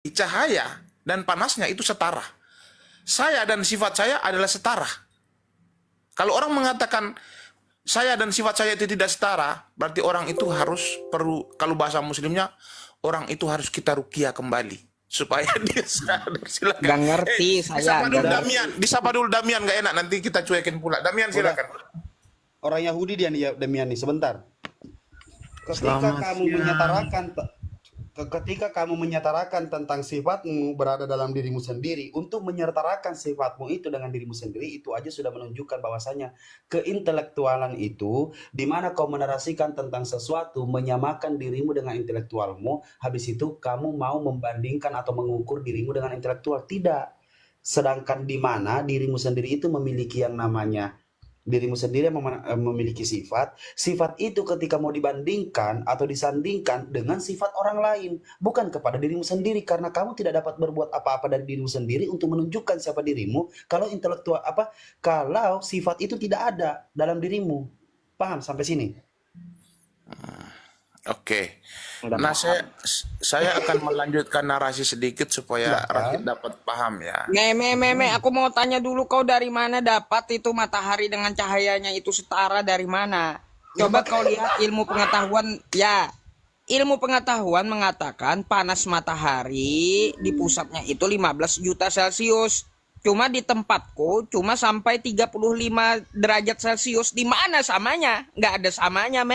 cahaya dan panasnya itu setara. Saya dan sifat saya adalah setara. Kalau orang mengatakan saya dan sifat saya itu tidak setara, berarti orang itu perlu, kalau bahasa muslimnya, orang itu harus kita ruqyah kembali supaya dia sadar. Silakan. Gak ngerti saya. Disapa dulu Damian, nggak enak nanti kita cuekin pula. Damian Udah. silakan. Orang Yahudi dia nih, Demian nih, sebentar. Ketika Selamat kamu siang. menyetarakan ketika kamu menyetarakan tentang sifatmu berada dalam dirimu sendiri, untuk menyetarakan sifatmu itu dengan dirimu sendiri, itu aja sudah menunjukkan bahwasanya keintelektualan itu, di mana kau menarasikan tentang sesuatu, menyamakan dirimu dengan intelektualmu, habis itu kamu mau membandingkan atau mengukur dirimu dengan intelektual. Tidak. Sedangkan di mana dirimu sendiri itu memiliki yang namanya dirimu sendiri memiliki sifat. Sifat itu ketika mau dibandingkan atau disandingkan dengan sifat orang lain, bukan kepada dirimu sendiri, karena kamu tidak dapat berbuat apa-apa dari dirimu sendiri untuk menunjukkan siapa dirimu kalau kalau sifat itu tidak ada dalam dirimu. Paham sampai sini? Oke. Nah, saya akan melanjutkan narasi sedikit supaya Rashid dapat paham ya. Aku mau tanya dulu, kau dari mana dapat itu matahari dengan cahayanya itu setara, dari mana? Coba kau lihat ilmu pengetahuan ya. Ilmu pengetahuan mengatakan panas matahari di pusatnya itu 15 juta Celcius. Cuma di tempatku cuma sampai 35 derajat Celcius. Di mana samanya? Nggak ada samanya,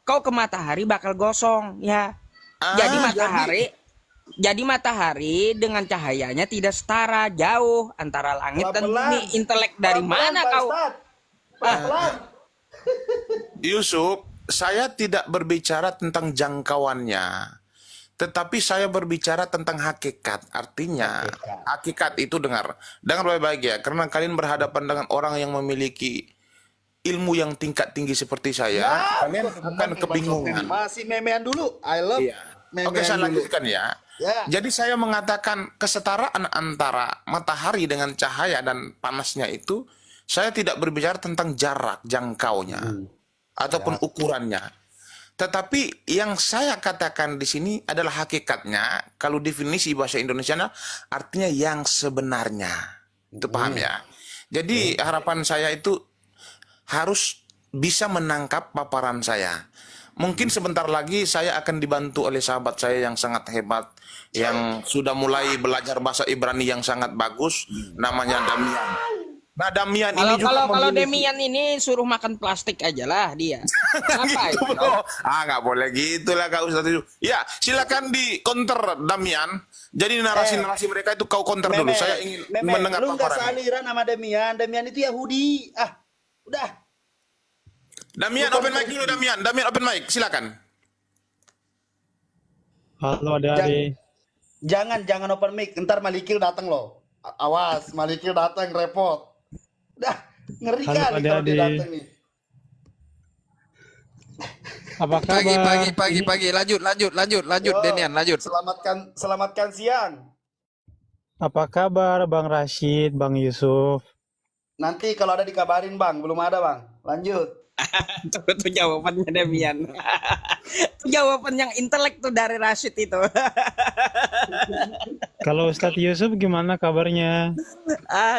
Kau ke matahari bakal gosong ya. Jadi matahari dengan cahayanya tidak setara, jauh antara langit dan bumi. Intelek dari mana kau? Yusuf, saya tidak berbicara tentang jangkauannya, tetapi saya berbicara tentang hakikat. Artinya, hakikat itu dengar baik-baik ya, karena kalian berhadapan dengan orang yang memiliki ilmu yang tingkat tinggi seperti saya, kalian akan kebingungan. Masih memean dulu. I love memean. Oke, saya dulu. lanjutkan ya. Ya. Jadi saya mengatakan kesetaraan antara matahari dengan cahaya dan panasnya itu, saya tidak berbicara tentang jarak jangkaunya ataupun ukurannya. Tetapi yang saya katakan di sini adalah hakikatnya. Kalau definisi bahasa Indonesia artinya yang sebenarnya. Itu paham ya? Jadi harapan saya itu harus bisa menangkap paparan saya. Mungkin sebentar lagi saya akan dibantu oleh sahabat saya yang sangat hebat, yang sudah mulai belajar bahasa Ibrani yang sangat bagus, namanya Damian. Nah, Damian ini juga Kalau Demian ini suruh makan plastik aja lah dia. Apa itu? nggak boleh gitulah Kak Ustadz. Ya, silakan di counter Damian. Jadi narasi-narasi mereka itu kau counter dulu. Saya ingin mendengar lu nggak paparan. sealiran sama Demian. Demian itu Yahudi. Udah. Damian open mic dulu Damian. Damian open mic, silakan. Halo adik-adik. Jangan open mic. Ntar Malikil datang loh. Awas, Malikil datang repot. Udah, ngeri Halo kali kalau dia adik-adik. datang nih. Apa kabar? Pagi. Lanjut, Yo, Denian, lanjut. Selamatkan siang. Apa kabar Bang Rashid, Bang Yusuf? Nanti kalau ada dikabarin Bang, belum ada Bang. Lanjut. Itu jawabannya Demian. Itu jawaban yang intelek tuh dari Rashid itu. Kalau Ustadz Yusuf gimana kabarnya?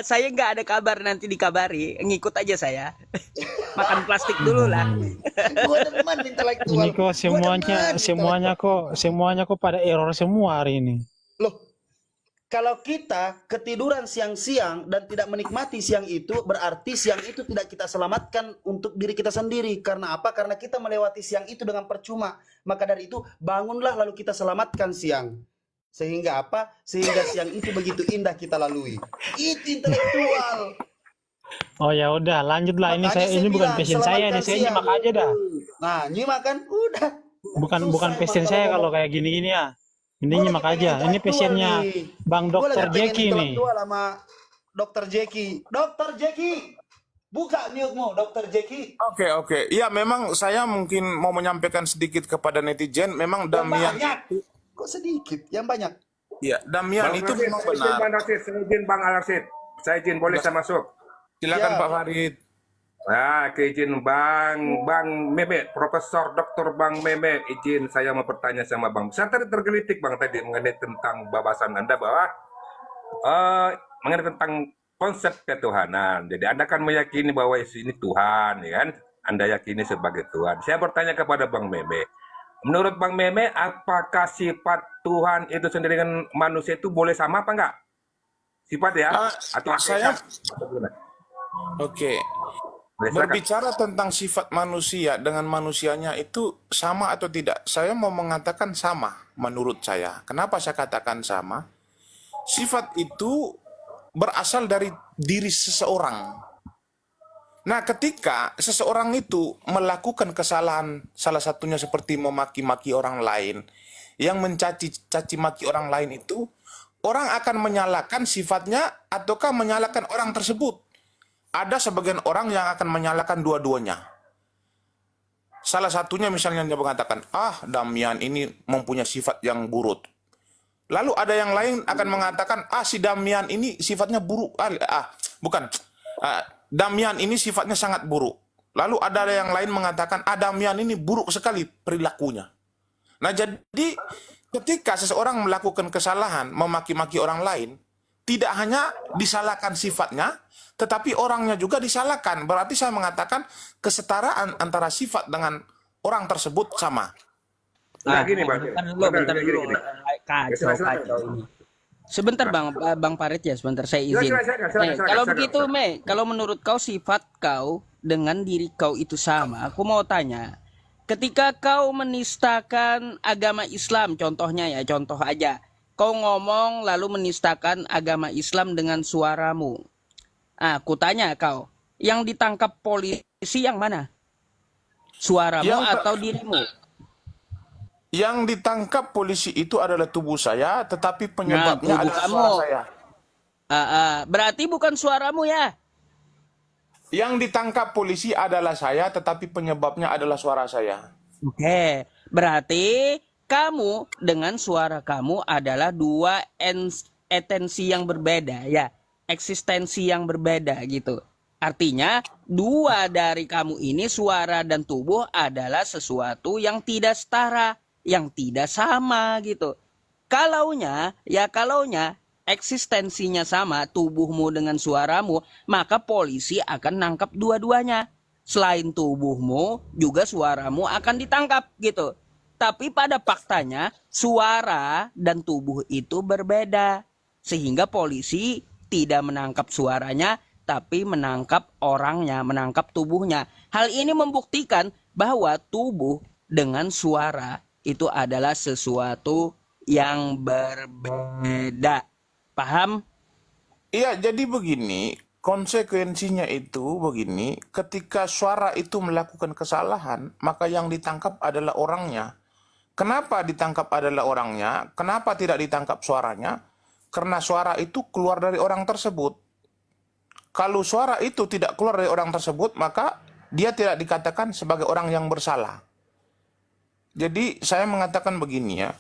Saya nggak ada kabar, nanti dikabari. Ngikut aja saya. Makan plastik dulu lah. Gua demen intelektual. Ini kok semuanya kok pada error semua hari ini. Loh, kalau kita ketiduran siang-siang dan tidak menikmati siang itu, berarti siang itu tidak kita selamatkan untuk diri kita sendiri. Karena apa? Karena kita melewati siang itu dengan percuma. Maka dari itu, bangunlah lalu kita selamatkan siang. Sehingga apa? Sehingga siang itu begitu indah kita lalui. Itu intelektual. Oh ya udah, lanjutlah. Ini Makanya ini bukan bilang, passion saya nih, selamatkan saya siang. nyimak aja dah. Nah, nyimak kan? Udah. Bukan passion saya kalau kayak gini-gini ya. Ini Gua nyimak lagi pengen aja. Ini intelektual passionnya nih. Bang Gua Dokter lagi pengen Jeki nih. intelektual sama Dokter Jeki. Dokter Jeki, buka mute-mu, Dokter Jeki. Oke. Ya, memang saya mungkin mau menyampaikan sedikit kepada netizen. Memang Yang Damian, banyak. Kok sedikit? Yang banyak. ya Damian Bang itu Rashid, memang saya izin benar. Bang Rashid, saya izin Bang Al-Rashid. Saya izin, boleh saya masuk? Silakan Ya. Pak Farid. Nah, izin Bang Mehmet, Profesor Dr. Bang Mehmet, izin saya mau bertanya sama Bang. Saya tadi tergelitik Bang tadi mengenai tentang bahasan Anda bahwa eh, mengenai tentang konsep ketuhanan. Jadi Anda kan meyakini bahwa Yesus ini Tuhan, ya kan? Anda yakini sebagai Tuhan. Saya bertanya kepada Bang Mehmet, menurut Bang Mehmet, apakah sifat Tuhan itu sendiri dengan manusia itu boleh sama apa enggak? Sifat ya? Ah, Atau saya hakikat? Atau gimana? oke. Boleh, silakan. Berbicara tentang sifat manusia dengan manusianya itu sama atau tidak? Saya mau mengatakan sama menurut saya. Kenapa saya katakan sama? Sifat itu berasal dari diri seseorang. Nah, ketika seseorang itu melakukan kesalahan, salah satunya seperti memaki-maki orang lain, yang mencaci maki orang lain itu, orang akan menyalahkan sifatnya ataukah menyalahkan orang tersebut. Ada sebagian orang yang akan menyalahkan dua-duanya. Salah satunya misalnya dia mengatakan, Damian ini mempunyai sifat yang buruk. Lalu ada yang lain akan mengatakan, si Damian ini sifatnya buruk. Bukan. Damian ini sifatnya sangat buruk. Lalu ada yang lain mengatakan, Damian ini buruk sekali perilakunya. Nah, jadi ketika seseorang melakukan kesalahan, memaki-maki orang lain, tidak hanya disalahkan sifatnya, tetapi orangnya juga disalahkan. Berarti saya mengatakan kesetaraan antara sifat dengan orang tersebut sama. Nah, gini Bang. Bentar dulu. Kacau ini. Sebentar Bang Farid ya, sebentar saya izin. Kalau begitu, kalau menurut kau sifat kau dengan diri kau itu sama, aku mau tanya, ketika kau menistakan agama Islam, contohnya ya, contoh aja, kau ngomong lalu menistakan agama Islam dengan suaramu. Aku tanya kau, yang ditangkap polisi yang mana? Suaramu atau dirimu? Yang ditangkap polisi itu adalah tubuh saya, tetapi penyebabnya adalah kamu. suara saya. Berarti bukan suaramu ya? Yang ditangkap polisi adalah saya, tetapi penyebabnya adalah suara saya. Oke, berarti kamu dengan suara kamu adalah dua esensi yang berbeda ya, eksistensi yang berbeda gitu. Artinya dua dari kamu ini, suara dan tubuh, adalah sesuatu yang tidak setara, yang tidak sama gitu. Kalaunya eksistensinya sama, tubuhmu dengan suaramu, maka polisi akan nangkap dua-duanya. Selain tubuhmu, juga suaramu akan ditangkap gitu. Tapi pada faktanya, suara dan tubuh itu berbeda. Sehingga polisi tidak menangkap suaranya, tapi menangkap orangnya, menangkap tubuhnya. Hal ini membuktikan bahwa tubuh dengan suara itu adalah sesuatu yang berbeda. Paham? Iya, jadi begini, konsekuensinya itu begini, ketika suara itu melakukan kesalahan, maka yang ditangkap adalah orangnya. Kenapa ditangkap adalah orangnya? Kenapa tidak ditangkap suaranya? Karena suara itu keluar dari orang tersebut. Kalau suara itu tidak keluar dari orang tersebut, maka dia tidak dikatakan sebagai orang yang bersalah. Jadi saya mengatakan begini ya,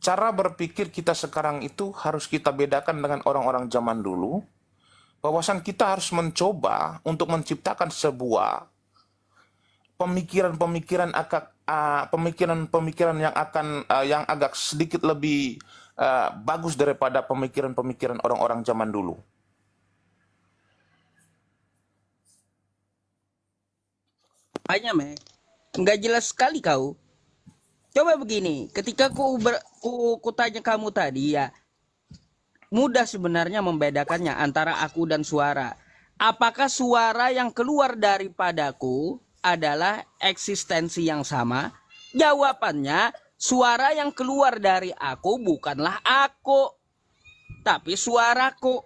cara berpikir kita sekarang itu harus kita bedakan dengan orang-orang zaman dulu, bahwasan kita harus mencoba untuk menciptakan sebuah pemikiran-pemikiran yang agak sedikit lebih bagus daripada pemikiran-pemikiran orang-orang zaman dulu. Hanya nggak jelas sekali kau. Coba begini, ketika ku tanya kamu tadi ya, mudah sebenarnya membedakannya antara aku dan suara. Apakah suara yang keluar daripadaku adalah eksistensi yang sama? Jawabannya, suara yang keluar dari aku bukanlah aku, tapi suaraku.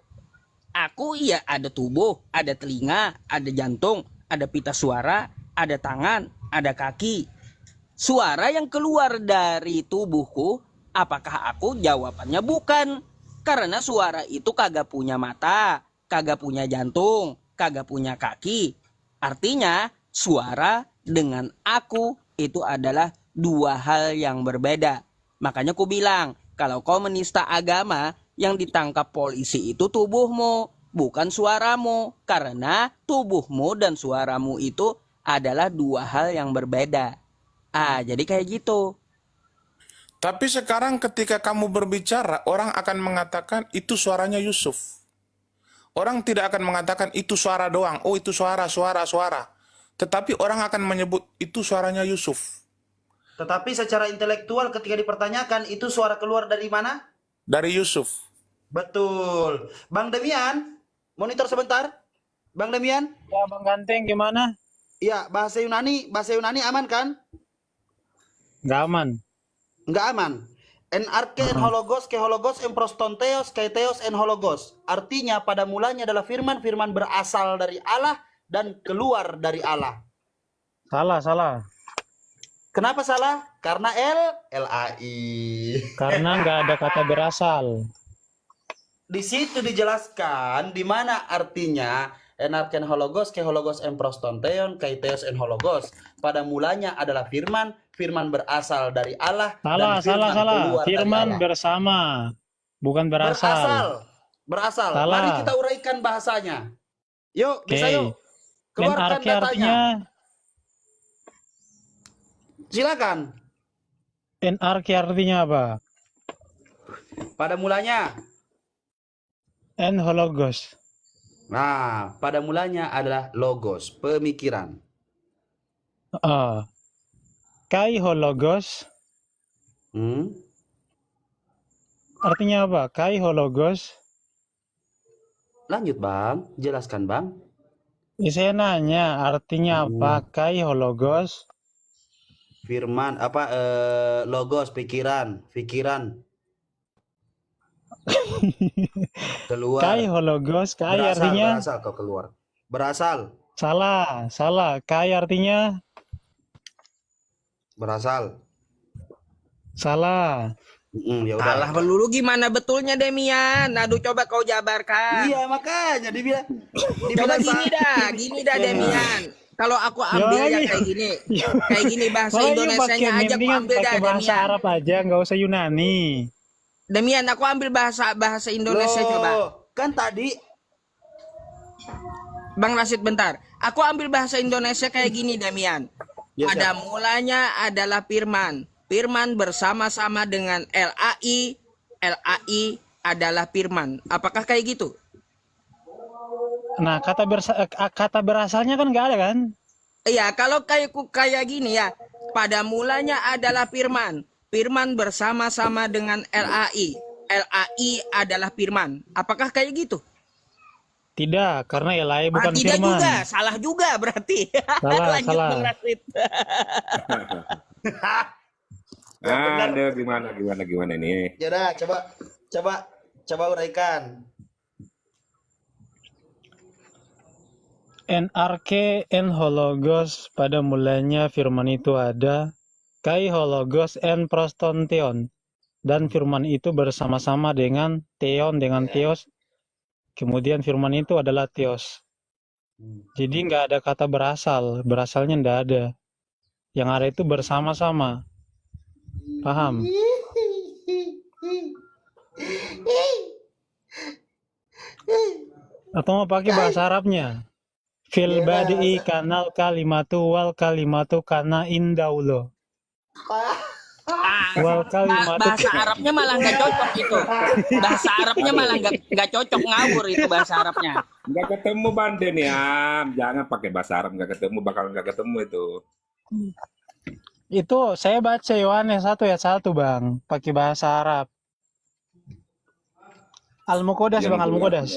Aku iya ada tubuh, ada telinga, ada jantung, ada pita suara, ada tangan, ada kaki. Suara yang keluar dari tubuhku, apakah aku? Jawabannya bukan. Karena suara itu kagak punya mata, kagak punya jantung, kagak punya kaki. Artinya suara dengan aku itu adalah dua hal yang berbeda. Makanya ku bilang, kalau kau menista agama, yang ditangkap polisi itu tubuhmu. bukan suaramu. Karena tubuhmu dan suaramu itu adalah dua hal yang berbeda. Jadi kayak gitu. Tapi sekarang ketika kamu berbicara, orang akan mengatakan itu suaranya Yusuf. Orang tidak akan mengatakan itu suara doang. Oh, itu suara. Tetapi orang akan menyebut itu suaranya Yusuf. Tetapi secara intelektual ketika dipertanyakan itu suara keluar dari mana? Dari Yusuf. Betul. Bang Demian, monitor sebentar. Bang Demian, Ya Bang Ganteng gimana? ya bahasa Yunani aman kan? Nggak aman. Enggak aman. En arke en hologos ke hologos en prostonteos ke teos en hologos. Artinya pada mulanya adalah firman, firman berasal dari Allah dan keluar dari Allah. Salah. Kenapa salah? Karena L-A-I. Karena nggak ada kata berasal. Di situ dijelaskan di mana artinya en arken hologos ke hologos en prostonteon ke teos en hologos. Pada mulanya adalah firman, firman berasal dari Allah dan firman Salah. keluar Firman dari Allah. bersama, bukan berasal. Berasal. Salah. Mari kita uraikan bahasanya. Yuk, bisa Oke. yuk. Keluarkan NRQ datanya. artinya Silakan. NRQ artinya apa? Pada mulanya. N hologos. Nah, pada mulanya adalah logos, pemikiran. Kai hologos artinya apa? Kai hologos. Lanjut, Bang. Jelaskan, Bang. Saya nanya artinya apa? Kai hologos. Firman logos, pikiran. Keluar. Kai hologos. Kai artinya Berasal kau keluar. Berasal. salah. Kai artinya Berasal. salah. Ya udah. Salah melulu gimana betulnya Demian? Aduh coba kau jabarkan. Iya, makanya dibilang Coba gini dah Demian. Kalau aku ambil ya kayak gini bahasa Indonesianya aja aku ambil dah pakai bahasa Demian. Arab aja, nggak usah Yunani. Demian aku ambil bahasa Indonesia Loh, coba. kan tadi Bang Rashid bentar. Aku ambil bahasa Indonesia kayak gini Demian. Ya, Pada siap. mulanya adalah firman. Firman bersama-sama dengan LAI. LAI adalah firman. Apakah kayak gitu? Nah, kata berasalnya kan nggak ada kan? Iya, kalau kayak gini ya. Pada mulanya adalah firman. Firman bersama-sama dengan LAI. LAI adalah firman. Apakah kayak gitu? Tidak, karena Elai bukan Tidak firman. juga, salah juga berarti. Lanjut Salah. Bang Rashid. Ada gimana nih? ya udah, coba uraikan. NRK en hologos, pada mulanya firman itu ada. Kai hologos en prostonteon, dan firman itu bersama-sama dengan teos. Kemudian firman itu adalah teos. Jadi nggak ada kata berasalnya nggak ada. Yang ada itu bersama-sama. Paham? Atau mau pakai bahasa Arabnya? Fil badi kanal kalimatu wal kalimatu kana indaulo. Wal kalimatu Bahasa Arabnya malah nggak cocok itu. Bahasa Arabnya malah nggak cocok, ngawur itu bahasa Arabnya. Nggak ketemu Bang Deniam. Jangan pakai bahasa Arab, bakal nggak ketemu itu. itu saya baca Yohanes 1 ayat 1 Bang, pakai bahasa Arab. Al-Muqaddas Bang, Al-Muqaddas.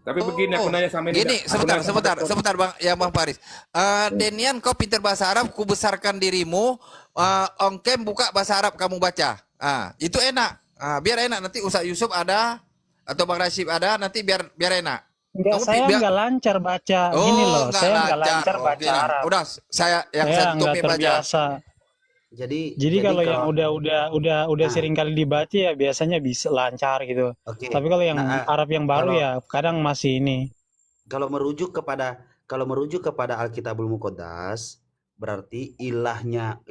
Tapi begini aku nanya sama ini. Gini, sebentar Bang, ya Bang Paris. Denian, kau pintar bahasa Arab, ku besarkan dirimu. Ongkem buka bahasa Arab kamu baca. Itu enak. Biar enak, nanti Ustaz Yusuf ada atau Bang Rashid ada, nanti biar enak. Enggak, saya nggak lancar baca. Gini loh, saya nggak lancar baca Arab. Udah, saya Saya nggak tutupin baca. terbiasa. Jadi kalau yang udah sering kali dibaca ya biasanya bisa lancar gitu. Oke. Tapi kalau yang Arab yang baru kalau- ya kadang masih ini. Kalau merujuk kepada Alkitabul Muqaddas, berarti ilahnya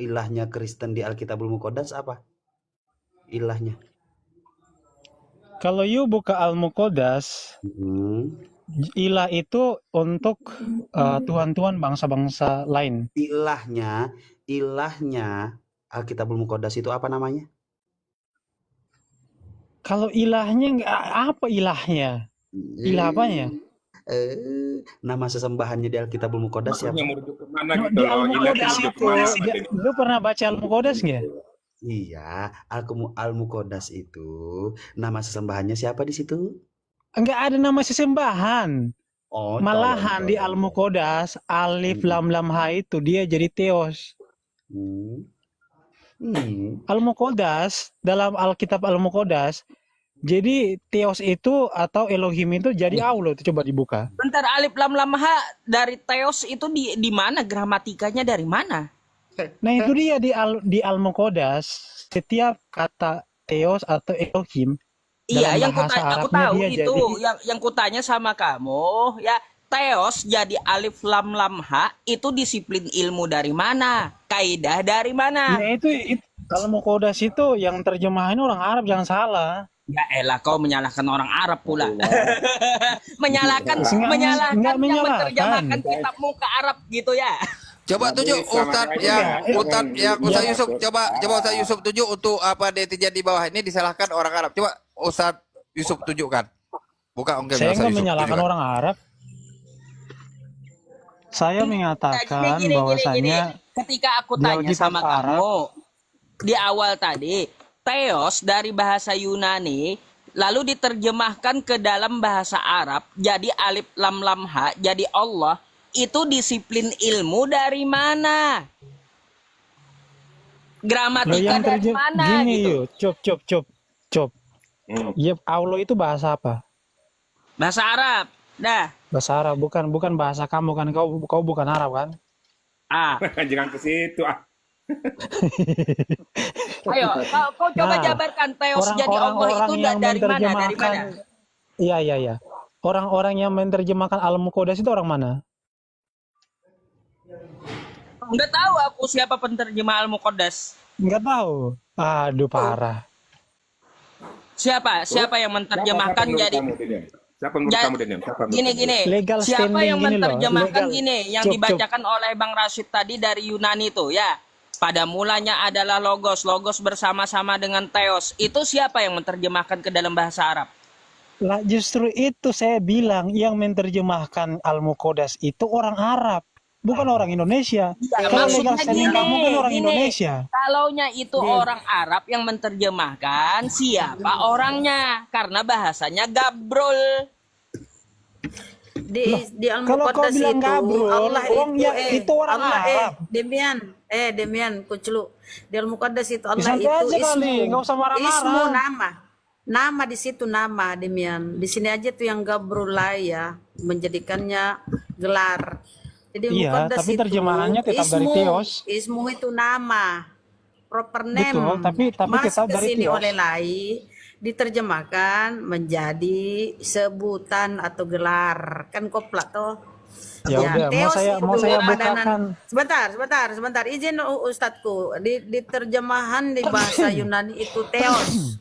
Kristen di Alkitabul Muqaddas apa? Ilahnya. Kalau you buka Al-Muqaddas, Hmm. ilah itu untuk Tuhan-Tuhan bangsa-bangsa lain. Ilahnya Alkitabul Muqaddas itu apa namanya? Kalau ilahnya apa ilahnya? Ilah apanya? Nama sesembahannya di Alkitabul Muqaddas siapa? Maksudnya merujuk kemana No, gitu di loh? Ilah itu Al-Muqaddas merujuk itu, kemana Mas Denny? lu pernah baca Al-Muqaddas nggak? Iya, Al-Muqaddas itu nama sesembahannya siapa di situ? Nggak ada nama sesembahan. Oh, Malahan di tolong. Al-Muqaddas, alif, Hmm. lam, lam, ha itu dia jadi teos. Hmm. Hmm. Al-Muqaddas, dalam Alkitab Al-Muqaddas, jadi teos itu atau Elohim itu jadi Allah. Itu coba dibuka. Bentar, alif lam lam ha dari teos itu di mana, gramatikanya dari mana? Nah itu dia di Al-Muqaddas, setiap kata teos atau Elohim Iya, dalam yang bahasa aku Arabnya tahu dia itu, jadi yang kutanya sama kamu, ya teos jadi alif lam lam ha itu disiplin ilmu dari mana? Kaidah dari mana? ya itu Al-Muqaddas itu yang terjemahannya orang Arab, jangan salah. Ya elah, kau menyalahkan orang Arab pula. menyalahkan Nggak menyalahkan yang menyalahkan. menerjemahkan kitabmu ke Arab gitu ya. Coba tunjuk Ustaz yang Ustaz Yusuf, coba Ustaz Yusuf tunjuk untuk apa netizen di bawah ini disalahkan orang Arab. Coba Ustaz Yusuf tunjukkan. Buka ongkir Saya Ustaz nggak Yusuf. menyalahkan tunjukkan. orang Arab. Saya mengatakan bahwasannya Ketika aku di tanya Alkitab sama Arab, kamu di awal tadi, teos dari bahasa Yunani lalu diterjemahkan ke dalam bahasa Arab jadi alif lam lam ha jadi Allah, itu disiplin ilmu dari mana? loh Gramatika yang dari mana gini gitu? yuk, cop. Ya Allah itu bahasa apa? Bahasa Arab. Dah. Bahasa Arab, bukan bahasa kamu kan? Kau bukan Arab kan? Ah, Jangan ke situ ah. ayo kau coba Nah, jabarkan teos jadi Allah itu orang yang dari mana? Dari menerjemahkan, mana? iya. Orang-orang yang menerjemahkan Al-Muqaddas itu orang mana? Enggak tahu aku siapa penterjemah Al-Muqaddas. Nggak tahu. Aduh parah. Siapa yang menerjemahkan menurut jadi kamu, Denian? Siapa menurut Ja- kamu, Denian? Siapa menurut kamu? gini Legal siapa standing yang gini loh, menerjemahkan legal. gini yang Cup. dibacakan oleh Bang Rashid tadi dari Yunani itu ya, pada mulanya adalah logos bersama-sama dengan teos, itu siapa yang menerjemahkan ke dalam bahasa Arab? Lah justru itu saya bilang yang menerjemahkan Al-Muqaddas itu orang Arab, bukan orang Indonesia. Ya, Kalau maksudnya legal standing kamu kan orang Indonesia. Kalaunya itu orang Arab yang menerjemahkan, siapa orangnya? Karena bahasanya gabrol. Di Kalau kau Al-Muqaddas bilang itu gabrol, Allah itu orang Allah Arab. Demian kuclu. Di Al-Muqaddas itu Allah Santai itu aja kali, nggak usah marah-marah. ismu nama di situ nama demian. Di sini aja tuh yang gabrulai ya menjadikannya gelar. Jadi Iya, Muqaddas tapi itu terjemahannya tetap dari Theos. Ismu itu nama, proper name. Betul, tapi Masuk tetap ke dari sini Theos. oleh lai diterjemahkan menjadi sebutan atau gelar. Kan koplak toh. Ya udah, Theos mau itu saya padanan. bukakan. Sebentar. Izin Ustadku. Di terjemahan di bahasa Yunani itu Theos.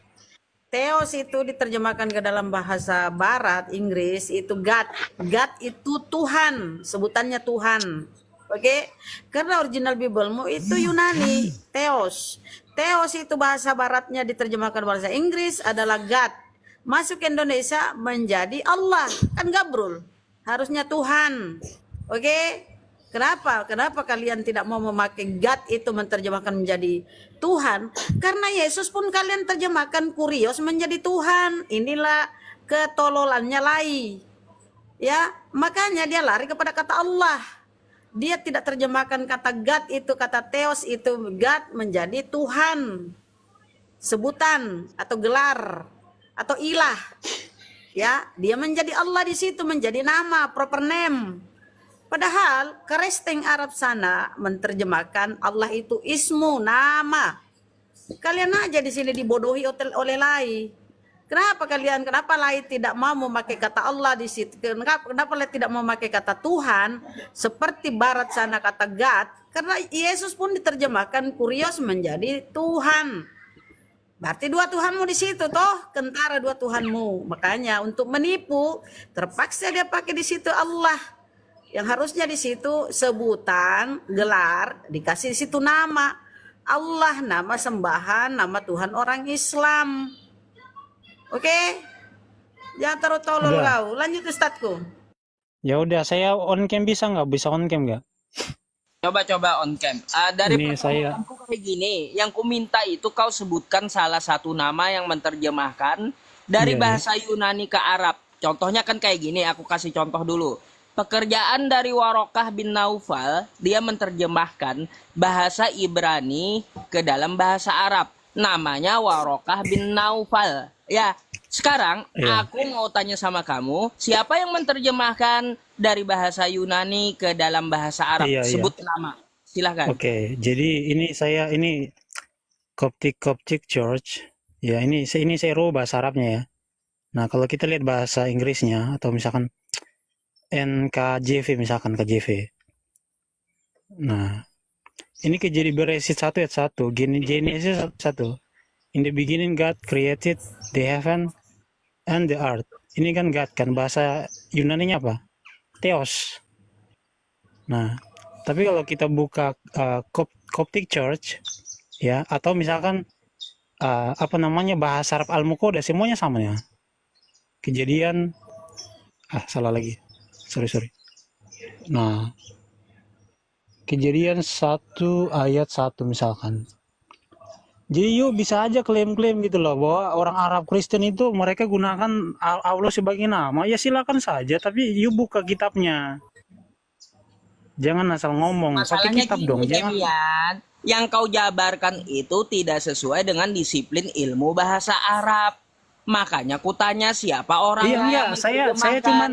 Theos itu diterjemahkan ke dalam bahasa Barat, Inggris itu God. God itu Tuhan, sebutannya Tuhan. Oke? Karena original Biblemu itu Yunani, Theos. Theos itu bahasa Baratnya diterjemahkan bahasa Inggris adalah God. Masuk ke Indonesia menjadi Allah, kan gabrul. Harusnya Tuhan. Oke? Kenapa kalian tidak mau memakai God itu menerjemahkan menjadi Tuhan? Karena Yesus pun kalian terjemahkan kurios menjadi Tuhan. Inilah ketololannya lai. Ya, makanya dia lari kepada kata Allah. Dia tidak terjemahkan kata God itu, kata Theos itu, God menjadi Tuhan. Sebutan atau gelar atau ilah. Ya, dia menjadi Allah di situ, menjadi nama, proper name. Padahal Keresting Arab sana menerjemahkan Allah itu ismu, nama. Kalian aja di sini dibodohi oleh lai. Kenapa lai tidak mau memakai kata Allah di situ? Kenapa lai tidak mau memakai kata Tuhan seperti Barat sana kata God? Karena Yesus pun diterjemahkan kurios menjadi Tuhan. Berarti dua Tuhanmu di situ toh, kentara dua Tuhanmu. Makanya untuk menipu terpaksa dia pakai di situ Allah. Yang harusnya di situ sebutan, gelar, dikasih di situ nama Allah, nama sembahan, nama Tuhan orang Islam. Oke? Jangan terlalu tolol Udah. kau. Lanjut Ustadku. Ya udah, saya on cam bisa nggak? Bisa on cam nggak? Coba on cam. Dari Ini saya. pertanyaanku kayak gini, yang ku minta itu kau sebutkan salah satu nama yang menerjemahkan dari Iya, iya. bahasa Yunani ke Arab. Contohnya kan kayak gini, aku kasih contoh dulu. Pekerjaan dari Warokah bin Naufal, dia menerjemahkan bahasa Ibrani ke dalam bahasa Arab. Namanya Warokah bin Naufal. Ya, sekarang Iya. aku mau tanya sama kamu, siapa yang menerjemahkan dari bahasa Yunani ke dalam bahasa Arab? Iya, iya. Sebut nama. Silahkan. Oke, jadi ini Coptic Church. Ya, ini saya rubah bahasa Arabnya ya. Nah, kalau kita lihat bahasa Inggrisnya atau misalkan NKJV misalkan KJV. Nah, ini kejadian Beresit 1 ayat 1. Genesis 1. In the beginning God created the heaven and the earth. Ini kan God kan, bahasa Yunaninya apa? Theos. Nah, tapi kalau kita buka Coptic Church ya, atau misalkan bahasa Arab Al-Muqaddas, semuanya sama ya. Kejadian salah lagi. Sorry. Nah, Kejadian 1 ayat 1 misalkan. Jadi yuk bisa aja klaim-klaim gitu loh bahwa orang Arab Kristen itu mereka gunakan Allah sebagai nama. Ya silakan saja, tapi yuk buka kitabnya. Jangan asal ngomong, pakai Masalahnya kitab gini, dong. Jangan. Demian, yang kau jabarkan itu tidak sesuai dengan disiplin ilmu bahasa Arab. Makanya kutanya siapa orang Iya enggak, yang saya menerjemahkan. cuman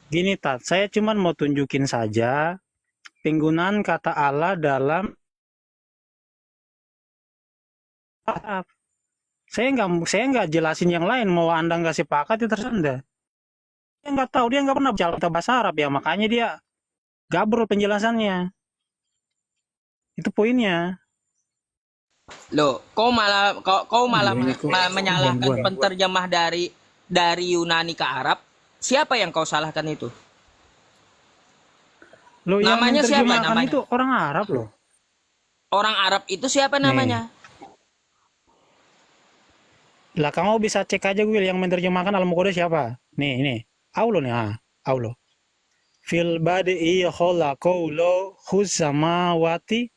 gini Tat, saya cuman mau tunjukin saja penggunaan kata Allah dalam Arab. Saya nggak jelasin yang lain, mau Anda nggak sepakat ya terserah Anda. Dia nggak tahu, dia nggak pernah baca bahasa Arab ya, makanya dia gabrol penjelasannya. Itu poinnya. Loh, kau malah Ini kok menyalahkan gangguan. penterjemah dari Yunani ke Arab. Siapa yang kau salahkan itu? Loh, yang Namanya siapa menerjemahkan namanya? itu orang Arab loh. Orang Arab itu siapa Nih. namanya? Lah kamu bisa cek aja Will yang menerjemahkan Al-Muqaddas siapa? Nih. Allah nih, Allah. Fil badi'i khalaqallahu khus-samawati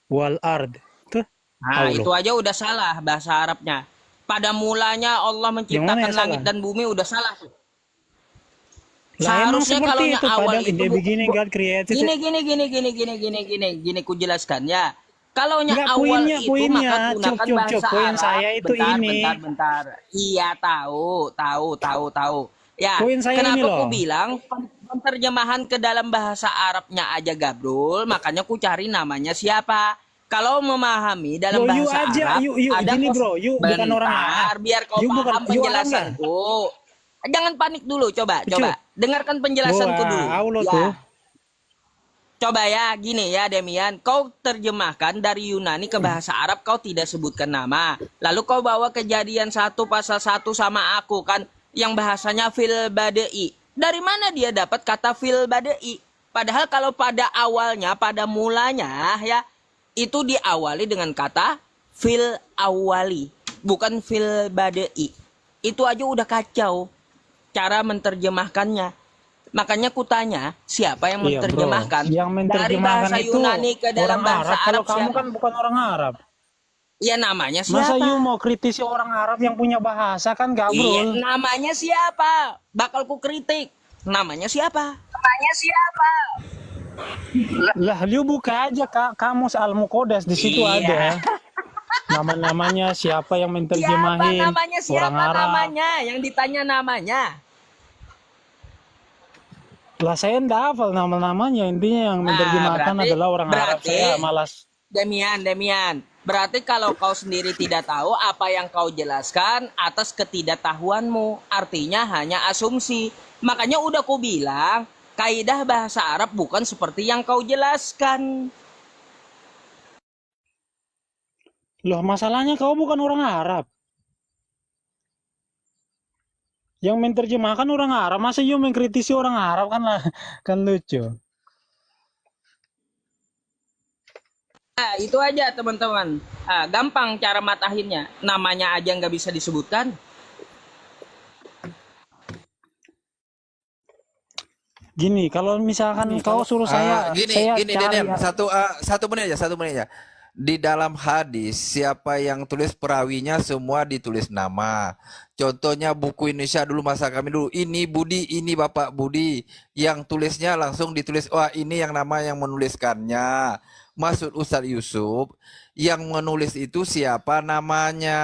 wal ard. Tuh, Nah, Allah. itu aja udah salah bahasa Arabnya. Pada mulanya Allah Yang mana menciptakan yang langit salah? dan bumi udah salah tuh. Lah emang Seharusnya seperti kalau itu awal padahal in itu the beginning God created. gini ku jelaskan ya. Kalau Enggak, awal poinnya, itu poinnya. maka gunakan Cuk. bahasa Poin Arab. saya itu ini. Bentar. Iya tahu. Ya, Poin saya ini kenapa loh. ku bilang penerjemahan ke dalam bahasa Arabnya aja gabrol, makanya ku cari namanya siapa. Kalau memahami dalam Loh, you bahasa aja, Arab, you ada gini kos- bro, you bukan orang Bentar, Arab. biar kau You bukan, paham you Arab nggak? penjelasanku. Jangan panik dulu, coba. Cuk. Dengarkan penjelasanku Wah, dulu. Allah Ya. tuh. Coba ya, gini ya Demian, kau terjemahkan dari Yunani ke bahasa Arab, kau tidak sebutkan nama. Lalu kau bawa Kejadian 1 pasal 1 sama aku kan, yang bahasanya fil badai. Dari mana dia dapat kata fil badai? Padahal kalau pada awalnya, pada mulanya ya, itu diawali dengan kata fil awali, bukan fil badai. Itu aja udah kacau cara menerjemahkannya. Makanya kutanya, siapa yang Iya, bro. menerjemahkan Yang dari menerjemahkan bahasa itu Yunani ke dalam orang bahasa Arab. Kalau Arab kamu siapa? kan bukan orang Arab. Ya namanya Masa siapa? you mau kritisi orang Arab yang punya bahasa kan Iya, gabrol. namanya siapa? Bakal ku kritik. Namanya siapa? Lah, you buka aja kamus Al-Muqaddas di situ Iya. ada. Nama-namanya siapa yang Siapa menerjemahin namanya? orang Siapa Arab. namanya? Yang ditanya namanya. Lah saya enggak hafal nama-namanya, intinya yang menerjemahkan berarti- adalah orang Arab. berarti- Saya malas. Demian. Berarti kalau kau sendiri tidak tahu apa yang kau jelaskan atas ketidaktahuanmu, artinya hanya asumsi. Makanya udah ku bilang, kaidah bahasa Arab bukan seperti yang kau jelaskan. Loh, masalahnya kau bukan orang Arab. Yang menerjemahkan orang Arab, masa you mengkritisi orang Arab kan lah, kan lucu. Nah, itu aja teman-teman. Gampang cara matahinnya. Namanya aja nggak bisa disebutkan. Gini, kalau misalkan kau suruh saya gini cari Denian, satu menit aja. Di dalam hadis, siapa yang tulis perawinya semua ditulis nama. Contohnya buku Indonesia dulu, masa kami dulu, ini Budi, ini Bapak Budi. Yang tulisnya langsung ditulis, wah ini yang nama yang menuliskannya. Maksud Ustadz Yusuf, yang menulis itu siapa namanya.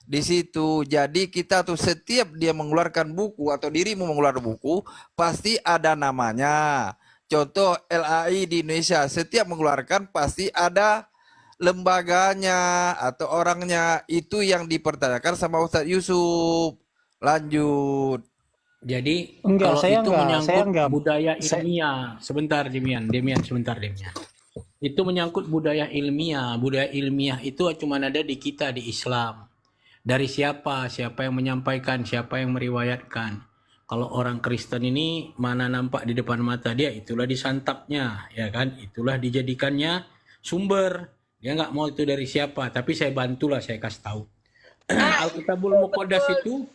Di situ. Jadi kita tuh setiap dia mengeluarkan buku atau dirimu mengeluarkan buku, pasti ada namanya. Contoh LAI di Indonesia, setiap mengeluarkan pasti ada lembaganya atau orangnya. Itu yang dipertanyakan sama Ustadz Yusuf. Lanjut. Jadi Enggak, kalau saya itu enggak, menyangkut saya enggak. budaya Saya- ilmiah, sebentar Demian, sebentar Demian. Itu menyangkut budaya ilmiah. Budaya ilmiah itu cuma ada di kita di Islam. Dari siapa? Siapa yang menyampaikan? Siapa yang meriwayatkan? Kalau orang Kristen ini mana nampak di depan mata dia, itulah disantapnya, ya kan? Itulah dijadikannya sumber. Dia nggak mau itu dari siapa, tapi saya bantulah, saya kasih tahu. Alkitabul Muqaddas itu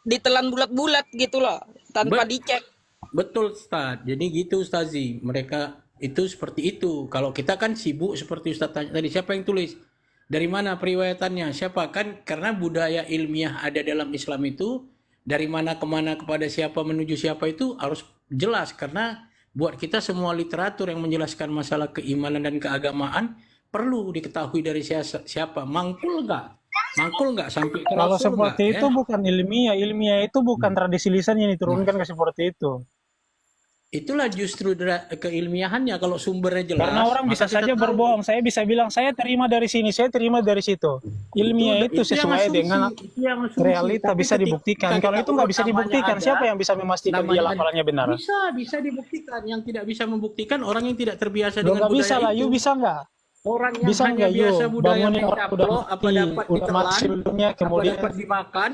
Ditelan bulat-bulat gitu loh, tanpa dicek. betul Ustaz. Jadi gitu Ustazi. Mereka itu seperti itu. Kalau kita kan sibuk seperti Ustaz tanya tadi, siapa yang tulis? Dari mana periwayatannya? Siapa? Kan karena budaya ilmiah ada dalam Islam itu, dari mana kemana kepada siapa menuju siapa itu harus jelas. Karena buat kita semua literatur yang menjelaskan masalah keimanan dan keagamaan perlu diketahui dari siapa. Mangkul nggak sampai ke Kalau Rasul nggak, seperti itu ya? bukan ilmiah. Ilmiah itu bukan tradisi lisan yang diturunkan ke seperti itu. Itulah justru keilmiahannya. Kalau sumbernya jelas, Karena orang bisa maka kita saja tahu. berbohong. Saya bisa bilang saya terima dari sini, saya terima dari situ. Ilmiah itu yang sesuai asumsi, dengan itu yang asumsi. realita Tapi bisa ketika dibuktikan. kita Kalau itu nggak bisa namanya dibuktikan, ada, siapa yang bisa memastikan dia namanya ada. laporannya benar? Bisa dibuktikan. Yang tidak bisa membuktikan orang yang tidak terbiasa Loh, dengan nggak bisa budaya lah, itu. you bisa nggak? Orang yang Bisa hanya nggak biasa you budaya bangunin orang udah mencaplok, apa mati, dapat udah mati ditelan, sebelumnya, apa kemudian dapat dimakan,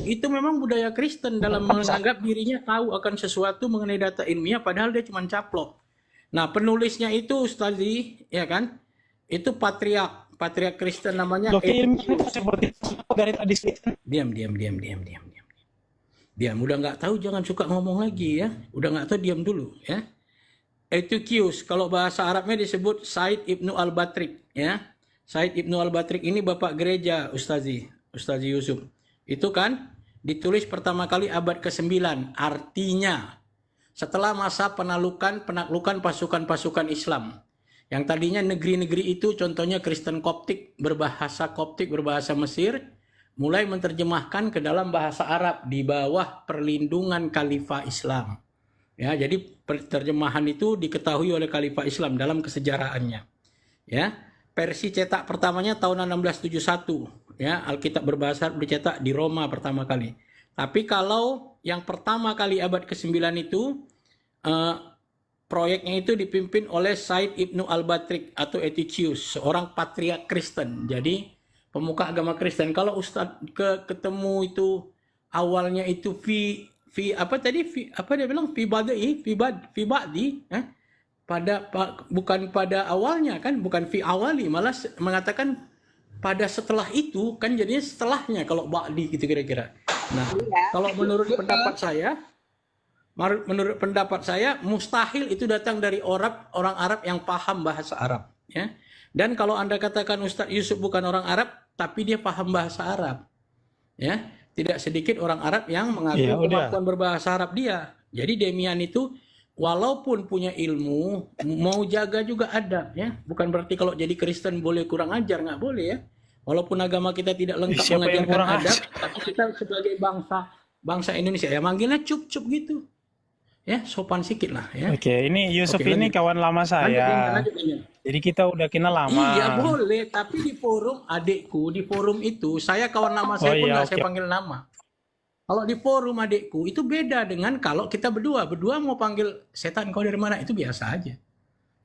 itu memang budaya Kristen dalam menganggap dirinya tahu akan sesuatu mengenai data ilmiah, padahal dia cuma caplok. Nah, penulisnya itu Ustazi, ya kan? Itu patriark Kristen namanya loh, ilmiah itu Epicurus. seperti itu dari tradisi. Diam. Diam, udah nggak tahu jangan suka ngomong lagi ya. Udah nggak tahu diam dulu ya. Etikius, kalau bahasa Arabnya disebut Said Ibnu Al-Batrik ya. Said Ibnu Al-Batrik ini bapak gereja Ustazi Yusuf. Itu kan ditulis pertama kali abad ke-9. Artinya setelah masa penaklukan pasukan-pasukan Islam. Yang tadinya negeri-negeri itu contohnya Kristen Koptik, berbahasa Mesir, mulai menerjemahkan ke dalam bahasa Arab di bawah perlindungan Khalifah Islam. Ya, jadi terjemahan itu diketahui oleh Khalifah Islam dalam kesejarahannya. Ya, versi cetak pertamanya tahun 1671. Ya, Alkitab berbahasa Arab dicetak di Roma pertama kali. Tapi kalau yang pertama kali abad ke-9 itu proyeknya itu dipimpin oleh Said Ibnu Al-Batrik atau Etichius, seorang patriark Kristen. Jadi pemuka agama Kristen. Kalau Ustadz ketemu itu awalnya itu bukan pada awalnya kan, bukan fi awali, malah mengatakan pada setelah itu kan, jadinya setelahnya kalau ba'di gitu kira-kira. Nah, kalau menurut pendapat saya mustahil itu datang dari orang Arab yang paham bahasa Arab ya. Dan kalau Anda katakan Ustadz Yusuf bukan orang Arab tapi dia paham bahasa Arab ya. Tidak sedikit orang Arab yang mengaku kemampuan berbahasa Arab dia. Jadi Demian itu walaupun punya ilmu, mau jaga juga adab ya. Bukan berarti kalau jadi Kristen boleh kurang ajar, nggak boleh ya. Walaupun agama kita tidak lengkap mengajarkan adab, tapi kita sebagai bangsa Indonesia ya manggilnya cup-cup gitu. Ya, sopan sikit lah ya. Oke, ini Yusuf Oke, ini lanjut. kawan lama saya. Lanjut. Jadi kita udah kenal lama. Iya boleh, tapi di forum adikku, di forum itu saya kawan lama saya pun nggak saya panggil nama. Kalau di forum adikku itu beda dengan kalau kita berdua mau panggil setan kau dari mana, itu biasa aja.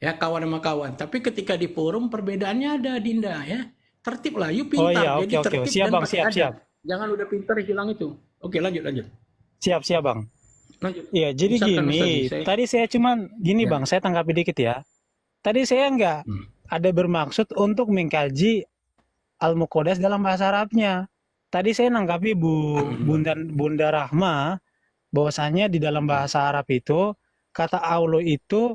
ya kawan sama kawan. Tapi ketika di forum perbedaannya ada, Dinda, ya. Tertib lah, you Oh pintar. iya, Jadi oke, tertib siap dan Bang, pakai siap, adab. siap. Jangan udah pintar hilang itu. Oke, lanjut. Siap, Bang. Lanjut. Iya, jadi Usahakan, gini, Ustaz. tadi saya cuman gini Ya. Bang, saya tanggapi dikit ya. Tadi saya nggak ada bermaksud untuk mengkaji Al-Muqaddas dalam bahasa Arabnya. Tadi saya nanggapi Bunda Rahma bahwasanya di dalam bahasa Arab itu kata Allah itu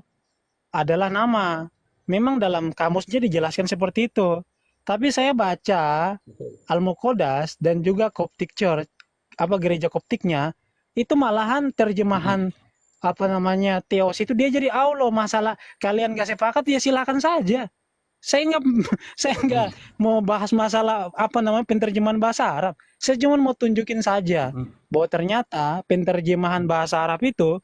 adalah nama. Memang dalam kamusnya dijelaskan seperti itu. Tapi saya baca Al-Muqaddas dan juga Coptic Church, gereja Koptiknya, itu malahan terjemahan Theos itu dia jadi Allah. Masalah kalian gak sepakat ya silakan saja. Saya nggak mau bahas masalah penterjemahan bahasa Arab. Saya cuma mau tunjukin saja bahwa ternyata penterjemahan bahasa Arab itu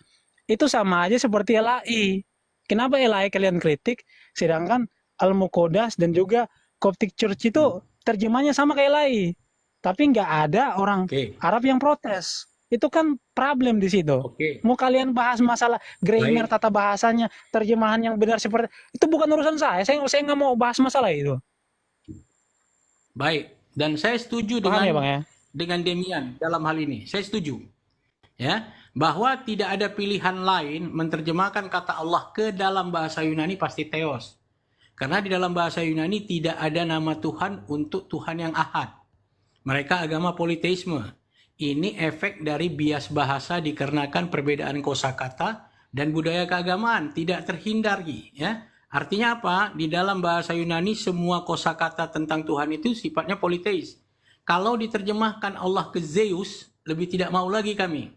sama aja seperti LAI. Kenapa LAI kalian kritik, sedangkan Al-Muqaddas dan juga Coptic Church itu terjemahnya sama kayak LAI. Tapi nggak ada orang Arab yang protes. Itu kan problem di situ. Mau kalian bahas masalah grammar, tata bahasanya, terjemahan yang benar seperti itu bukan urusan saya. Saya nggak mau bahas masalah itu. Baik, dan saya setuju Paham dengan ya, Bang, ya? dengan Demian dalam hal ini. Saya setuju. Ya, bahwa tidak ada pilihan lain menerjemahkan kata Allah ke dalam bahasa Yunani pasti Theos. Karena di dalam bahasa Yunani tidak ada nama Tuhan untuk Tuhan yang ahad. Mereka agama politeisme. Ini efek dari bias bahasa dikarenakan perbedaan kosakata dan budaya keagamaan, tidak terhindari, ya. Artinya apa? Di dalam bahasa Yunani semua kosakata tentang Tuhan itu sifatnya politeis. Kalau diterjemahkan Allah ke Zeus, lebih tidak mau lagi kami.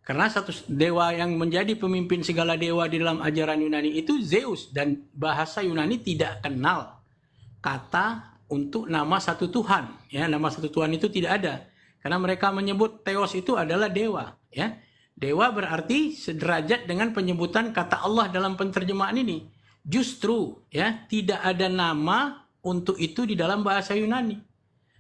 Karena satu dewa yang menjadi pemimpin segala dewa di dalam ajaran Yunani itu Zeus, dan bahasa Yunani tidak kenal kata untuk nama satu Tuhan, ya. Nama satu Tuhan itu tidak ada. Karena mereka menyebut Theos itu adalah dewa, ya. Dewa berarti sederajat dengan penyebutan kata Allah dalam penterjemahan ini. Justru, ya, tidak ada nama untuk itu di dalam bahasa Yunani.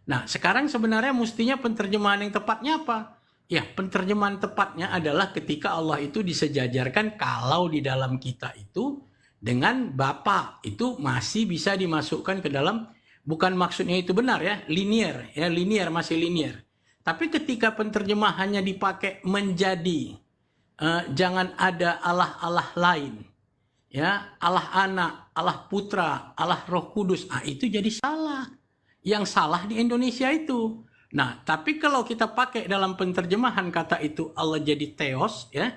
Nah, sekarang sebenarnya mestinya penterjemahan yang tepatnya apa? Ya, penterjemahan tepatnya adalah ketika Allah itu disejajarkan kalau di dalam kita itu dengan Bapa itu masih bisa dimasukkan ke dalam, bukan maksudnya itu benar, ya, linear, masih linear. Tapi ketika penterjemahannya dipakai menjadi jangan ada Allah-Allah lain, ya, Allah Anak, Allah Putra, Allah Roh Kudus, itu jadi salah. Yang salah di Indonesia itu. Nah, tapi kalau kita pakai dalam penterjemahan kata itu Allah jadi Theos, ya.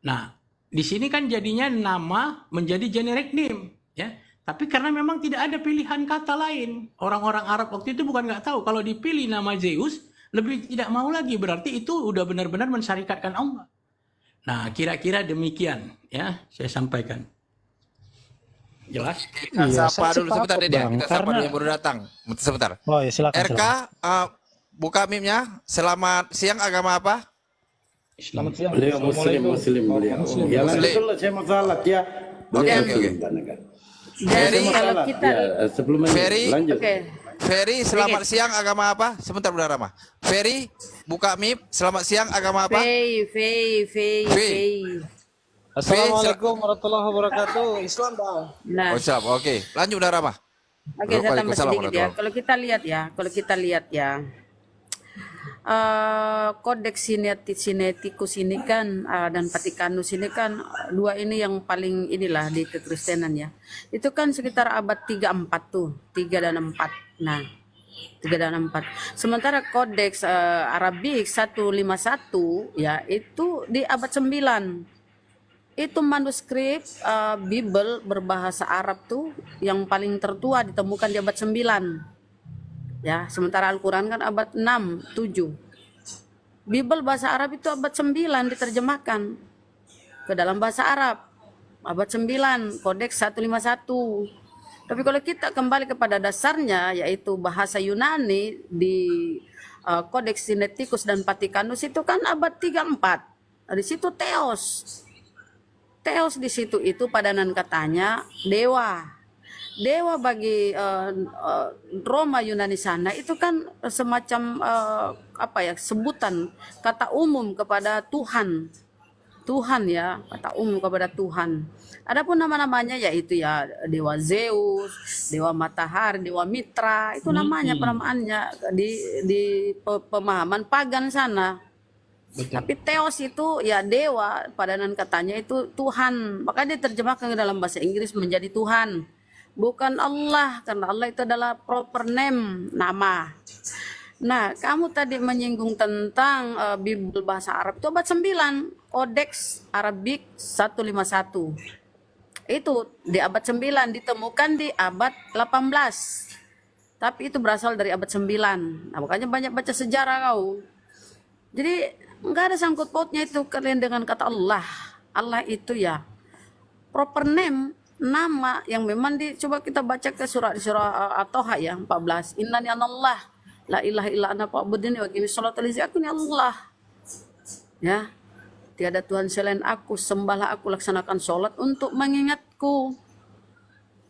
Nah, di sini kan jadinya nama menjadi generic name, ya. Tapi karena memang tidak ada pilihan kata lain, orang-orang Arab waktu itu bukan nggak tahu kalau dipilih nama Zeus lebih tidak mau lagi, berarti itu udah benar-benar mensyarikatkan Allah. Nah, kira-kira demikian, ya, saya sampaikan. Jelas? Kita Iya, sapa saya dulu sebentar, sepakat, Dede. Bang, Kita sapa karena- dulu yang baru datang. Sebentar. Oh ya silakan. RK, buka mic-nya. Selamat siang, agama apa? Selamat siang. Beliau muslim beliau. Ya Muslim. lanjut dulu saya mau salat ya. Oke, Beliau oke, muslim, oke. tanyakan. Jadi Saya mau kalau salat, kita ya, sebelum ini Ferry. lanjut. oke. Ferry, selamat siang, agama apa? Sebentar, Bunda Rama. Ferry, buka mic. Selamat siang, agama apa? Fei. Assalamualaikum warahmatullahi wabarakatuh. Islam, Bang. Nah, Oh, siap. Oke, lanjut, Bunda Rama. oke, saya tambah Waalaikumsalam sedikit ya. Kalau kita lihat ya, Kodeks Sinaiticus ini kan dan Vatikanus ini kan dua ini yang paling inilah di kekristenan ya. Itu kan sekitar abad 34 tuh, 3 dan 4. Nah, 3 dan 4. Sementara Kodeks Arabik 151 ya itu di abad 9. Itu manuskrip Bible berbahasa Arab tuh yang paling tertua ditemukan di abad 9. Ya, sementara Al-Qur'an kan abad 6, 7. Bible bahasa Arab itu abad 9 diterjemahkan ke dalam bahasa Arab. Abad 9, Kodeks 151. Tapi kalau kita kembali kepada dasarnya yaitu bahasa Yunani di Kodeks Sinaiticus dan Vatikanus itu kan abad 34. Di situ Theos. Theos di situ itu padanan katanya dewa. Dewa bagi Roma Yunani sana itu kan semacam sebutan kata umum kepada Tuhan. Tuhan ya, kata umum kepada Tuhan. Adapun nama-namanya yaitu ya dewa Zeus, dewa matahari, dewa Mitra, itu namanya penamaannya di pemahaman pagan sana. Betul. Tapi Theos itu ya dewa, padanan katanya itu Tuhan. Maka diterjemahkan ke dalam bahasa Inggris menjadi Tuhan. Bukan Allah, karena Allah itu adalah proper name, nama. Nah, kamu tadi menyinggung tentang Bible bahasa Arab itu abad 9, Codex Arabic 151. Itu di abad 9, ditemukan di abad 18. Tapi itu berasal dari abad 9. Nah, makanya banyak baca sejarah kau. Jadi nggak ada sangkut pautnya itu kalian dengan kata Allah. Allah itu ya proper name, nama yang memang coba kita baca ke surah At-Taha ya 14. Innani anallah la ilaha illa ana fa'budni wa qimis sholata li aku ni Allah. Ya. Tiada Tuhan selain aku, sembahlah aku, laksanakan sholat untuk mengingatku.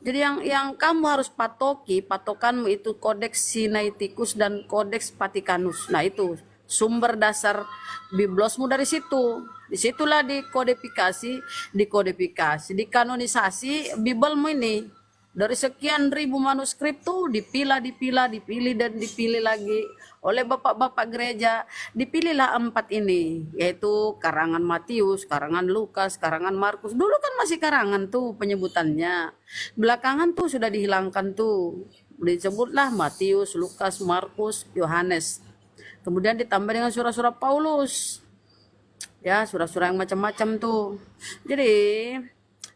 Jadi yang kamu harus patokanmu itu Kodeks Sinaiticus dan Kodeks Vaticanus. Nah itu sumber dasar biblosmu dari situ. Disitulah dikodifikasi, dikanonisasi Biblemu ini. Dari sekian ribu manuskrip tuh dipilih dan dipilih lagi oleh bapak-bapak gereja. Dipilihlah 4 ini, yaitu karangan Matius, karangan Lukas, karangan Markus. Dulu kan masih karangan tuh penyebutannya. Belakangan tuh sudah dihilangkan tuh. Disebutlah Matius, Lukas, Markus, Yohanes. Kemudian ditambah dengan surah-surah Paulus. Ya, surah-surah yang macam-macam tuh. Jadi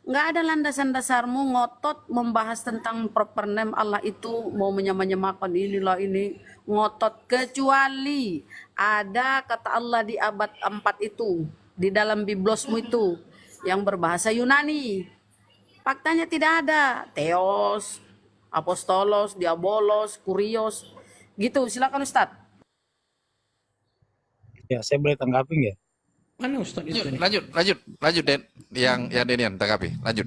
nggak ada landasan dasarmu ngotot membahas tentang proper name Allah itu mau menyamakan inilah ini ngotot, kecuali ada kata Allah di abad 4 itu di dalam biblosmu itu yang berbahasa Yunani. Faktanya tidak ada Theos, Apostolos, Diabolos, Kurios gitu. Silakan Ustadz. Ya, saya boleh tanggapi nggak? Mana Ustaz itu? Lanjut Den. Yang Denian tanggapi. Lanjut.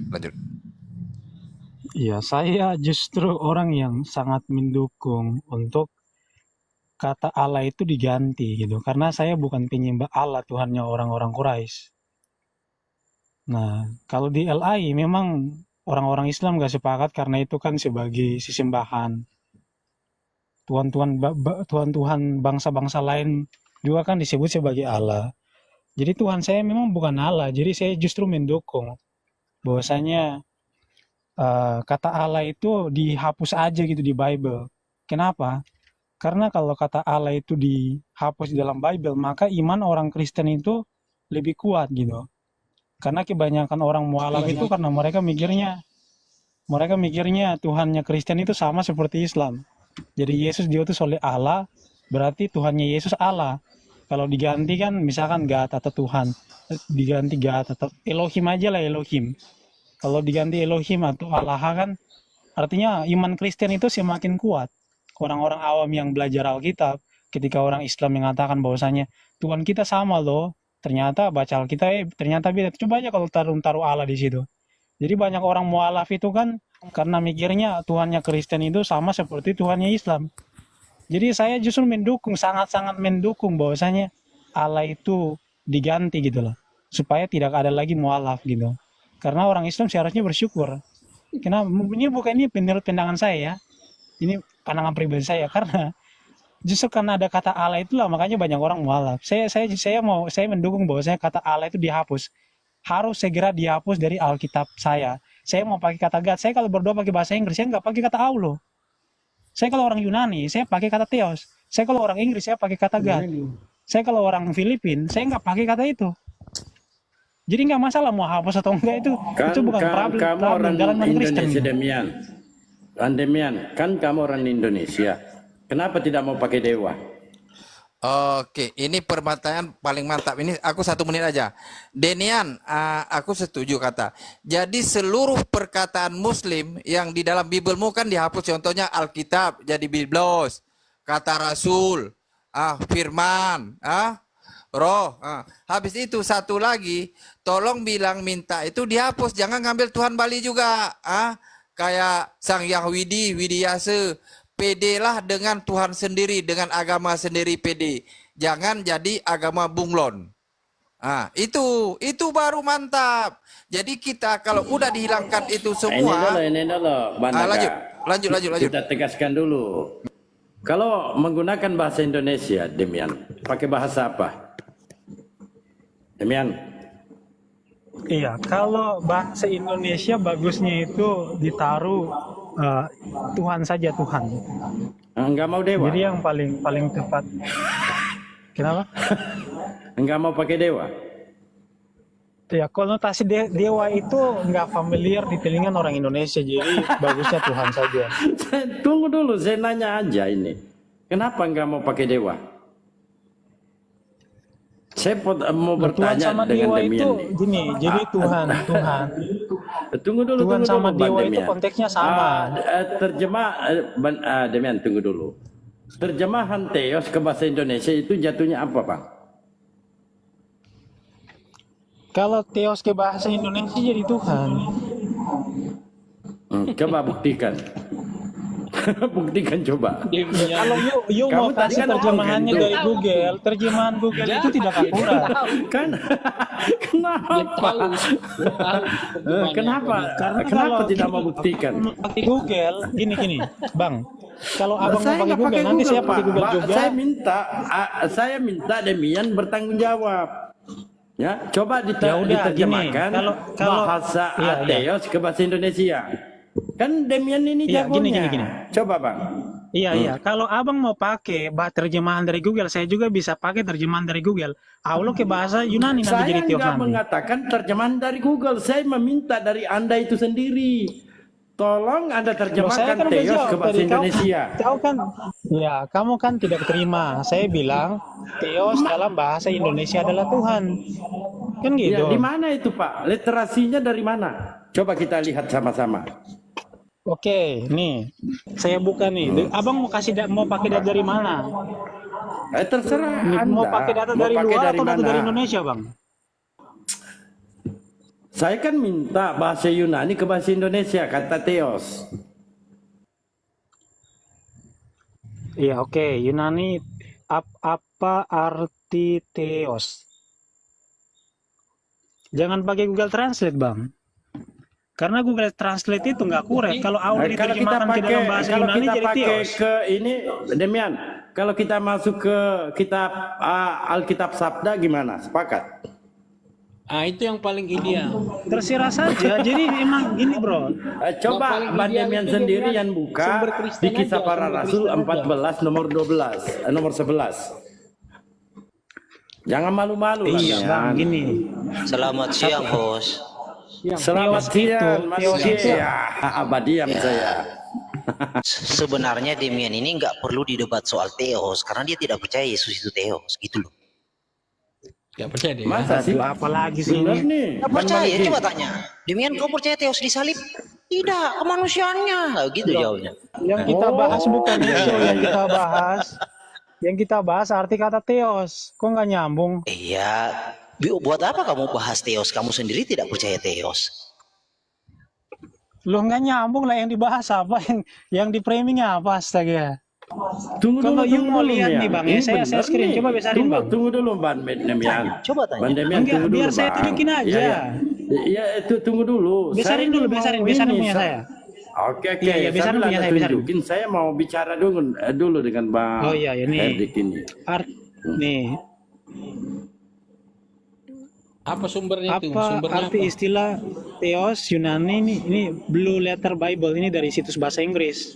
Ya, saya justru orang yang sangat mendukung untuk kata Allah itu diganti gitu. Karena saya bukan penyembah Allah, Tuhannya orang-orang Quraisy. Nah, kalau di LAI memang orang-orang Islam gak sepakat karena itu kan sebagai sesembahan. Tuhan-Tuhan bangsa-bangsa lain juga kan disebut sebagai Allah. Jadi Tuhan saya memang bukan Allah. Jadi saya justru mendukung bahwasanya kata Allah itu dihapus aja gitu di Bible. Kenapa? Karena kalau kata Allah itu dihapus di dalam Bible, maka iman orang Kristen itu lebih kuat gitu. Karena kebanyakan orang mualaf itu karena mereka mikirnya Tuhannya Kristen itu sama seperti Islam. Jadi Yesus diutus oleh Allah, berarti Tuhannya Yesus Allah. Kalau diganti kan misalkan God atau Tuhan, diganti God atau Elohim aja lah Elohim. Kalau diganti Elohim atau Allah kan artinya iman Kristen itu semakin kuat. Orang-orang awam yang belajar Alkitab, ketika orang Islam mengatakan bahwasanya Tuhan kita sama loh, ternyata baca Alkitab ternyata beda. Coba aja kalau taruh Allah di situ. Jadi banyak orang mualaf itu kan karena mikirnya Tuhannya Kristen itu sama seperti Tuhannya Islam. Jadi saya justru sangat-sangat mendukung bahwasanya Allah itu diganti gitu loh. Supaya tidak ada lagi mualaf gitu. Karena orang Islam seharusnya bersyukur. Kenapa? Ini bukan ini menurut pandangan saya ya. Ini pandangan pribadi saya karena justru karena ada kata Allah itulah makanya banyak orang mualaf. Saya mendukung bahwasanya kata Allah itu dihapus. Harus segera dihapus dari Alkitab saya. Saya mau pakai kata God. Saya kalau berdoa pakai bahasa Inggris, saya nggak pakai kata Allah. Saya kalau orang Yunani, saya pakai kata Theos. Saya kalau orang Inggris, saya pakai kata God. Saya kalau orang Filipin, saya nggak pakai kata itu. Jadi nggak masalah mau hapus atau enggak itu bukan problem. Kamu orang dalam Kristen. Indonesia Demian. Kan kamu orang Indonesia. Kenapa tidak mau pakai dewa? Oke, ini pertanyaan paling mantap. Ini aku 1 menit aja. Denian, aku setuju kata. Jadi seluruh perkataan Muslim yang di dalam Biblemu kan dihapus. Contohnya Alkitab jadi Biblos, kata Rasul, Firman, Roh. Habis itu satu lagi, tolong minta itu dihapus. Jangan ngambil Tuhan Bali juga. Kayak Sang Hyang Widiase. PD lah dengan Tuhan sendiri, dengan agama sendiri PD. Jangan jadi agama bunglon. Ah, itu baru mantap. Jadi kita kalau udah dihilangkan itu Ini semua, dulu, Bang lanjut, Naga. lanjut. Kita tegaskan dulu. Kalau menggunakan bahasa Indonesia, Demian, pakai bahasa apa? Demian, Iya, kalau bahasa Indonesia bagusnya itu ditaruh Tuhan saja Tuhan. enggak mau dewa? Jadi yang paling tepat. Kenapa? Enggak mau pakai dewa? Ya, konotasi dewa itu nggak familiar di telinga orang Indonesia, jadi bagusnya Tuhan saja. Tunggu dulu, saya nanya aja ini. Kenapa enggak mau pakai dewa? Saya mau Tuhan bertanya sama dengan dewa Demian itu nih. gini, jadi Tuhan. Tunggu dulu, Tuhan tunggu sama dulu, Bang dewa itu Demian. konteksnya sama. Terjemah, Demian, tunggu dulu. Terjemahan Theos ke bahasa Indonesia itu jatuhnya apa, Bang? Kalau Theos ke bahasa Indonesia jadi Tuhan. Coba buktikan. Buktikan coba. Kalau you Kamu mau tadi kasih kan terjemahannya ngomong dari Google, terjemahan Google itu tidak akurat. Kan? Kenapa? Kenapa? Karena Kenapa kalau tidak kita mau buktikan? pakai Google, gini, Bang. Kalau abang mau Saya pakai nggak Google, nanti saya pakai Pak. Google juga. Saya minta Demian bertanggung jawab. Ya, coba Ya udah, diterjemahkan gini, kalau bahasa iya. Theos ke bahasa Indonesia. Kan Demian ini Iya, jagonya. gini. Coba, Bang. Iya. Kalau abang mau pakai terjemahan dari Google, saya juga bisa pakai terjemahan dari Google. Allah ke bahasa Yunani nanti Saya jadi Theos nggak nanti. mengatakan terjemahan dari Google. Saya meminta dari Anda itu sendiri. Tolong Anda Loh, saya terjemahkan kan udah Theos jawab ke bahasa tadi. Indonesia. Kau kan, ya kamu kan tidak terima. Saya bilang Theos dalam bahasa Indonesia adalah Tuhan. Kan gitu. Ya, di mana itu, Pak? Literasinya dari mana? Coba kita lihat sama-sama. Oke, nih saya buka nih. Abang mau mau pakai data dari mana? Terserah Nih, Anda. mau pakai data dari pakai luar atau data mana? dari Indonesia, Bang? Saya kan minta bahasa Yunani ke bahasa Indonesia, kata Theos. Iya, oke. Yunani apa arti Theos? Jangan pakai Google Translate, Bang. Karena Google Translate itu nggak akurat. Kalau Allah Kalau kita diterjemahkan ke dalam bahasa Yunani jadi pakai Theos. ke ini, Demian, kalau kita masuk ke kitab Alkitab Sabda gimana? Sepakat? Ah, itu yang paling ideal. Terserah saja. Jadi emang gini, Bro. Coba paling Bang ideal Demian itu sendiri Demian yang buka sumber Kristen di Kisah aja, Para sumber Rasul Kristen aja. 14 nomor 12, nomor 11. Jangan malu-malu lah, Iya, Bang. Demian. Gini. Selamat siang, Host. Selamat Theos itu- siang, Theos itu- manusia. Abadiam saya. Sebenarnya Demian ini nggak perlu didebat soal Theos karena dia tidak percaya Yesus itu Theos, gitu loh. Gak percaya deh. Masa sih? Apalagi sih Bener ini. nih. Nggak Bang percaya, Maliki. coba tanya. Demian, kau percaya Theos disalib? Tidak, kemanusiaannya. Gitu jawabnya. Yang kita bahas bukan itu yang kita bahas. Yang kita bahas arti kata Theos. Kok nggak nyambung? Iya, buat apa kamu bahas Theos? Kamu sendiri tidak percaya Theos. Lo nggak nyambung lah yang dibahas apa, yang di framing apa astaga. Tunggu Kalau dulu, you tunggu mau dulu, lihat Mian. nih, Bang, Ini ya, saya bener screen. nih. Coba besarin, Bang. Tunggu dulu, Bang Demian. Coba tanya. Bang Demian, Enggak, tunggu dulu, biar saya Bang. tunjukin aja. Iya, iya, itu tunggu dulu. Besarin Saya dulu, mau besarin ini, punya saya. Oke, Iya, besarin sambil punya Anda saya, besarin. tunjukin, saya mau bicara dulu dengan Bang Oh iya, ini. Herdik ini. Nih, Apa sumbernya itu? apa Sumbernya arti apa? istilah Theos Yunani ini Blue Letter Bible ini dari situs bahasa Inggris.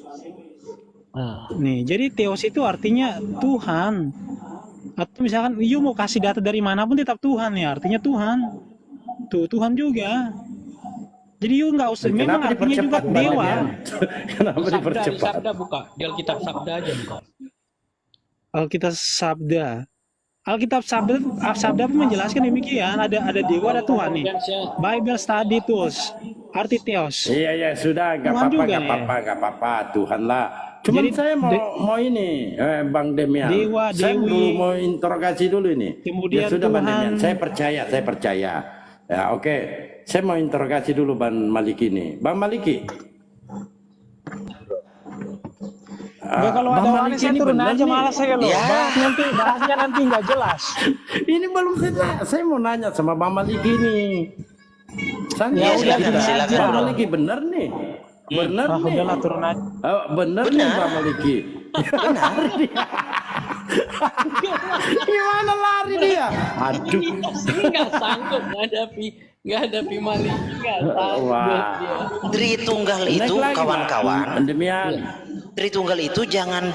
Nih, jadi Theos itu artinya Tuhan. Atau misalkan you mau kasih data dari manapun tetap Tuhan ya, artinya Tuhan. Tuh, Tuhan juga. Jadi you nggak usah, memang Kenapa artinya juga dipercepat, Bang dewa. Demian? Kenapa Sabda, di dipercepat? Sabda buka. Di Alkitab Sabda aja buka. Alkitab Sabda. Alkitab Sabda pun menjelaskan demikian, ada dewa, ada Tuhan nih. Bible Study Tools, arti Theos. Iya, sudah, nggak Tuhan apa-apa, juga nggak apa-apa, Tuhan lah. Cuman Jadi, saya mau ini, Bang Demian. Dewa, saya Dewi, dulu mau interogasi dulu ini. kemudian Ya sudah, Bang Tuhan. Demian. Saya percaya. Ya, oke. Saya mau interogasi dulu Bang Maliki ini. Bang Maliki. Ya, kalau ada Bang wanita Maliki saya ini turun benar aja nih. malas saya loh. Ya. Bahasnya nanti nggak jelas. Ini belum saya mau nanya sama Bang Maliki nih. Santai Ya, aja silakan, kita. silakan. Bang Maliki benar nih. Benar Ah, nih. udahlah turun aja. Benar nih Benar. Bang Maliki. Benar. Gimana lari dia? Aduh. Nggak sanggup menghadapi Maliki, nggak sanggup Wah. dia. Tritunggal Naik itu lagi, Bang. kawan-kawan. Demian. Tritunggal itu jangan